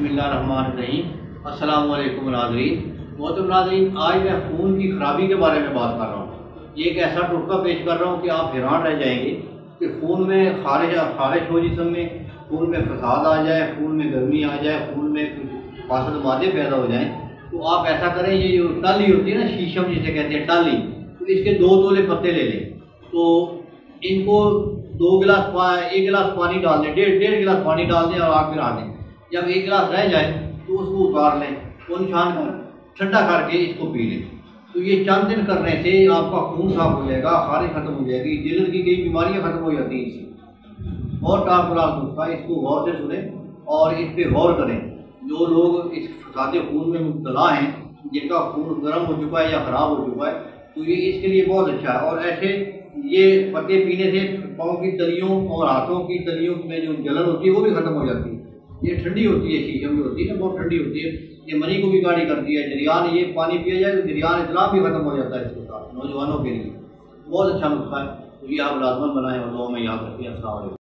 बिस्मिल्लाहिर्रहमानिर्रहीम। अस्सलाम वालेकुम नाज़रीन। मोहतरम नाज़रीन, आज मैं खून की खराबी के बारे में बात कर रहा हूँ। ये एक ऐसा टुटका पेश कर रहा हूँ कि आप हैरान रह जाएंगे कि खून में खारिश हो, जिस्म में खून में फसाद आ जाए, खून में गर्मी आ जाए, खून में कुछ फासद मादे पैदा हो जाएँ, तो आप ऐसा करें, ये जो टाली होती है ना, शीशम जिसे कहते हैं टाली, तो इसके 2 तोले पत्ते ले लें। तो इनको 1 गिलास पानी डाल दें, डेढ़ गिलास पानी डाल दें और आग गिरा दें। जब 1 गिलास रह जाए तो उसको उतार लें, वो छान कर ठंडा करके इसको पी लें। तो ये चंद दिन करने से आपका खून साफ हो जाएगा, खारिश खत्म हो जाएगी, दिल की कई बीमारियां खत्म हो जाती हैं इससे। और टाकलाक नुस्खा, इसको गौर से सुने और इस पर गौर करें। जो लोग इस फसाद खून में मुब्तला हैं, जिनका खून गर्म हो चुका है या ख़राब हो चुका है, तो ये इसके लिए बहुत अच्छा है। और ऐसे ये पत्ते पीने से पाँव की तलियों और हाथों की तलियों में जो जलन होती है वो भी ख़त्म हो जाती है। ये ठंडी होती है, शीशम जो होती है ना, बहुत ठंडी होती है, ये मनी को भी गाढ़ी करती है। जरियान, ये पानी पिया जाए तो जरियान इतना भी ख़त्म हो जाता है इसके साथ, नौजवानों के लिए बहुत अच्छा नुस्खा है। तो ये आप लाजमन बनाएं और दुआ में याद रखिए। अस्सलाम वालेकुम।